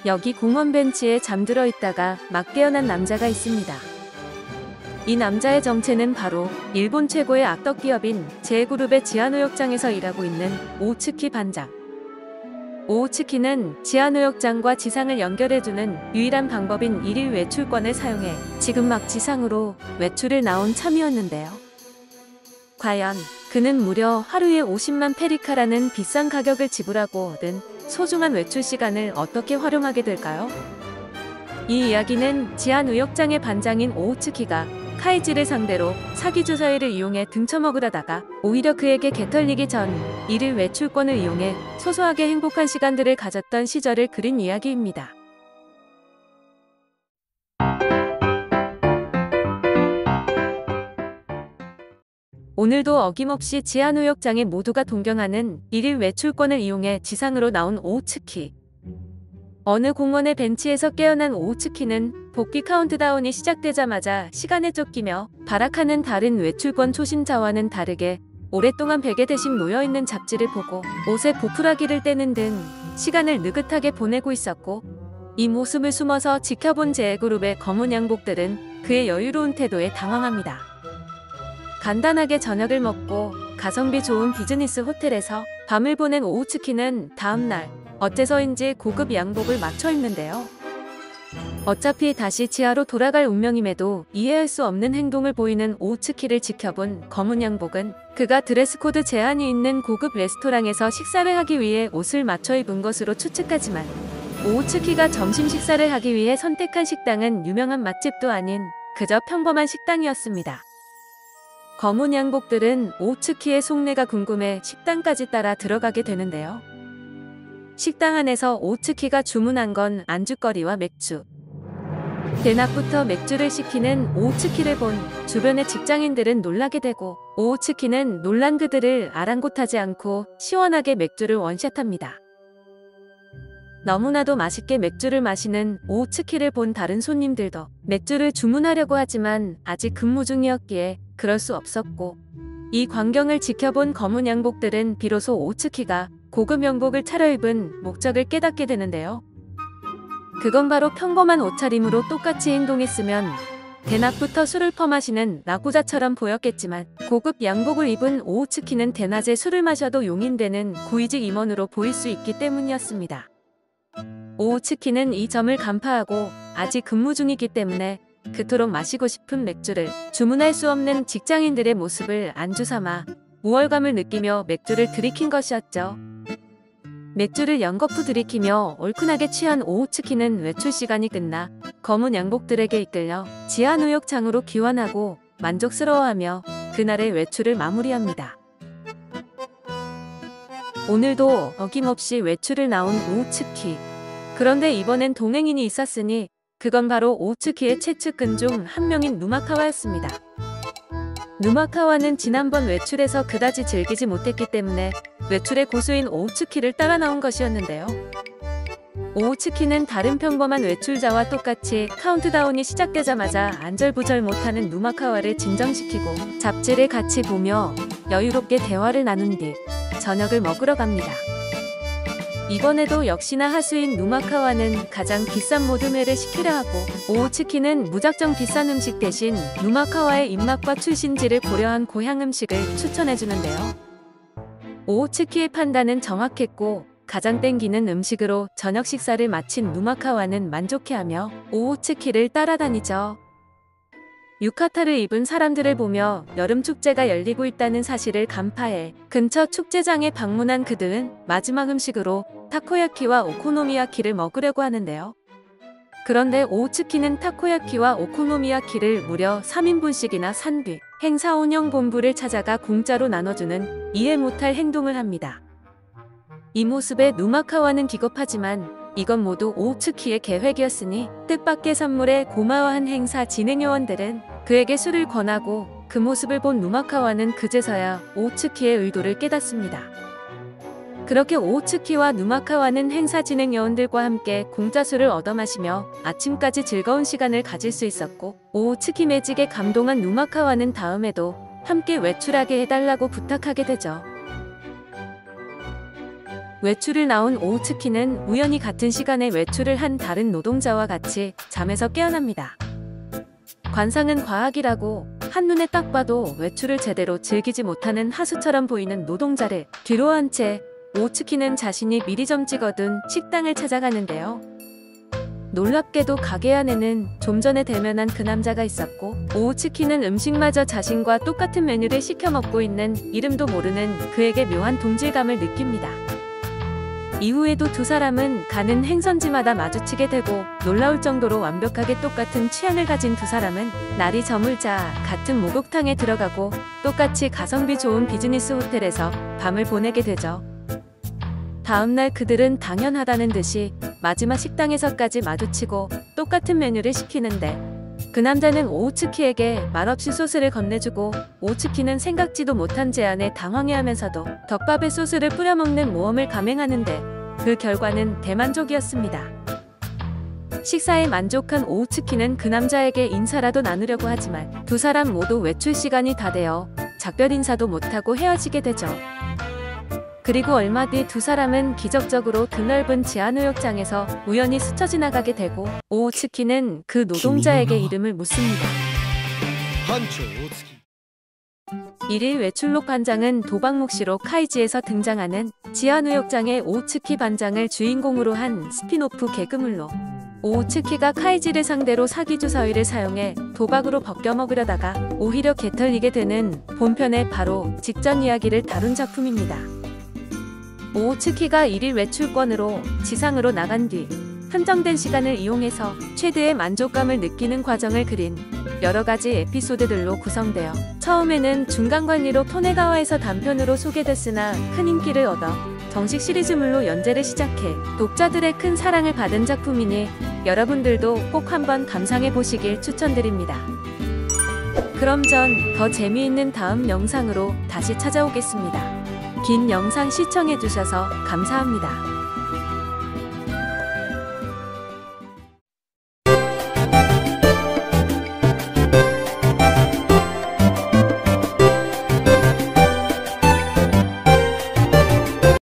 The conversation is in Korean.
여기 공원 벤치에 잠들어 있다가 막 깨어난 남자가 있습니다. 이 남자의 정체는 바로 일본 최고의 악덕 기업인 제그룹의 지하노역장에서 일하고 있는 오츠키 반장. 오츠키는 지하노역장과 지상을 연결해주는 유일한 방법인 일일 외출권을 사용해 지금 막 지상으로 외출을 나온 참이었는데요. 과연 그는 무려 하루에 50만 페리카라는 비싼 가격을 지불하고 얻은 소중한 외출 시간을 어떻게 활용하게 될까요? 이 이야기는 지하노역장의 반장인 오츠키가 카이지를 상대로 사기 주사위를 이용해 등쳐먹으려다가 오히려 그에게 개털리기 전 일일 외출권을 이용해 소소하게 행복한 시간들을 가졌던 시절을 그린 이야기입니다. 오늘도 어김없이 지하노역장에 모두가 동경하는 일일 외출권을 이용해 지상으로 나온 오츠키. 어느 공원의 벤치에서 깨어난 오츠키는 복귀 카운트다운이 시작되자마자 시간에 쫓기며 발악하는 다른 외출권 초심자와는 다르게 오랫동안 베개 대신 놓여있는 잡지를 보고 옷에 보풀하기를 떼는 등 시간을 느긋하게 보내고 있었고, 이 모습을 숨어서 지켜본 제그룹의 검은 양복들은 그의 여유로운 태도에 당황합니다. 간단하게 저녁을 먹고 가성비 좋은 비즈니스 호텔에서 밤을 보낸 오츠키는 다음날 어째서인지 고급 양복을 맞춰 입는데요. 어차피 다시 지하로 돌아갈 운명임에도 이해할 수 없는 행동을 보이는 오츠키를 지켜본 검은 양복은 그가 드레스 코드 제한이 있는 고급 레스토랑에서 식사를 하기 위해 옷을 맞춰 입은 것으로 추측하지만, 오츠키가 점심 식사를 하기 위해 선택한 식당은 유명한 맛집도 아닌 그저 평범한 식당이었습니다. 검은 양복들은 오츠키의 속내가 궁금해 식당까지 따라 들어가게 되는데요. 식당 안에서 오츠키가 주문한 건 안주거리와 맥주. 대낮부터 맥주를 시키는 오츠키를 본 주변의 직장인들은 놀라게 되고, 오츠키는 놀란 그들을 아랑곳하지 않고 시원하게 맥주를 원샷합니다. 너무나도 맛있게 맥주를 마시는 오츠키를 본 다른 손님들도 맥주를 주문하려고 하지만 아직 근무 중이었기에 그럴 수 없었고, 이 광경을 지켜본 검은 양복들은 비로소 오츠키가 고급 양복을 차려입은 목적을 깨닫게 되는데요. 그건 바로 평범한 옷차림으로 똑같이 행동했으면 대낮부터 술을 퍼마시는 나고자처럼 보였겠지만, 고급 양복을 입은 오츠키는 대낮에 술을 마셔도 용인되는 고위직 임원으로 보일 수 있기 때문이었습니다. 오츠키는 이 점을 간파하고 아직 근무 중이기 때문에 그토록 마시고 싶은 맥주를 주문할 수 없는 직장인들의 모습을 안주삼아 우월감을 느끼며 맥주를 들이킨 것이었죠. 맥주를 연거푸 들이키며 얼큰하게 취한 오츠키는 외출 시간이 끝나 검은 양복들에게 이끌려 지하노역장으로 귀환하고 만족스러워하며 그날의 외출을 마무리합니다. 오늘도 어김없이 외출을 나온 오츠키. 그런데 이번엔 동행인이 있었으니 그건 바로 오츠키의 최측근 중 한 명인 누마카와였습니다. 누마카와는 지난번 외출에서 그다지 즐기지 못했기 때문에 외출의 고수인 오츠키를 따라 나온 것이었는데요. 오츠키는 다른 평범한 외출자와 똑같이 카운트다운이 시작되자마자 안절부절 못하는 누마카와를 진정시키고 잡지를 같이 보며 여유롭게 대화를 나눈 뒤 저녁을 먹으러 갑니다. 이번에도 역시나 하수인 누마카와는 가장 비싼 모든 회를 시키려 하고, 오츠키는 무작정 비싼 음식 대신 누마카와의 입맛과 출신지를 고려한 고향 음식을 추천해주는데요. 오츠키의 판단은 정확했고 가장 땡기는 음식으로 저녁 식사를 마친 누마카와는 만족해하며 오츠키를 따라다니죠. 유카타를 입은 사람들을 보며 여름 축제가 열리고 있다는 사실을 간파해 근처 축제장에 방문한 그들은 마지막 음식으로 타코야키와 오코노미야키를 먹으려고 하는데요. 그런데 오츠키는 타코야키와 오코노미야키를 무려 3인분씩이나 산 뒤 행사 운영 본부를 찾아가 공짜로 나눠주는 이해 못할 행동을 합니다. 이 모습에 누마카와는 기겁하지만 이건 모두 오츠키의 계획이었으니 뜻밖의 선물에 고마워한 행사 진행요원들은 그에게 술을 권하고, 그 모습을 본 누마카와는 그제서야 오츠키의 의도를 깨닫습니다. 그렇게 오츠키와 누마카와는 행사 진행요원들과 함께 공짜 술을 얻어 마시며 아침까지 즐거운 시간을 가질 수 있었고, 오츠키 매직에 감동한 누마카와는 다음에도 함께 외출하게 해달라고 부탁하게 되죠. 외출을 나온 오우츠키는 우연히 같은 시간에 외출을 한 다른 노동자와 같이 잠에서 깨어납니다. 관상은 과학이라고 한눈에 딱 봐도 외출을 제대로 즐기지 못하는 하수처럼 보이는 노동자를 뒤로한 채 오우츠키는 자신이 미리 점 찍어둔 식당을 찾아가는데요. 놀랍게도 가게 안에는 좀 전에 대면한 그 남자가 있었고 오우츠키는 음식마저 자신과 똑같은 메뉴를 시켜 먹고 있는 이름도 모르는 그에게 묘한 동질감을 느낍니다. 이후에도 두 사람은 가는 행선지마다 마주치게 되고 놀라울 정도로 완벽하게 똑같은 취향을 가진 두 사람은 날이 저물자 같은 목욕탕에 들어가고 똑같이 가성비 좋은 비즈니스 호텔에서 밤을 보내게 되죠. 다음날 그들은 당연하다는 듯이 마지막 식당에서까지 마주치고 똑같은 메뉴를 시키는데 그 남자는 오우츠키에게 말없이 소스를 건네주고 오우츠키는 생각지도 못한 제안에 당황해하면서도 덮밥에 소스를 뿌려먹는 모험을 감행하는데 그 결과는 대만족이었습니다. 식사에 만족한 오우츠키는 그 남자에게 인사라도 나누려고 하지만 두 사람 모두 외출 시간이 다 되어 작별 인사도 못하고 헤어지게 되죠. 그리고 얼마 뒤 두 사람은 기적적으로 드넓은 지하노역장에서 우연히 스쳐 지나가게 되고 오우츠키는 그 노동자에게 이름을 묻습니다. 1일 외출록 반장은 도박목시로 카이지에서 등장하는 지하노역장의 오우츠키 반장을 주인공으로 한 스피노프 개그물로 오우츠키가 카이지를 상대로 사기주사위를 사용해 도박으로 벗겨먹으려다가 오히려 개털리게 되는 본편의 바로 직전 이야기를 다룬 작품입니다. 오우츠키가 1일 외출권으로 지상으로 나간 뒤 한정된 시간을 이용해서 최대의 만족감을 느끼는 과정을 그린 여러가지 에피소드들로 구성되어 처음에는 중간관리로 토네가와에서 단편으로 소개됐으나 큰 인기를 얻어 정식 시리즈물로 연재를 시작해 독자들의 큰 사랑을 받은 작품이니 여러분들도 꼭 한번 감상해 보시길 추천드립니다. 그럼 전 더 재미있는 다음 영상으로 다시 찾아오겠습니다. 긴 영상 시청해주셔서 감사합니다.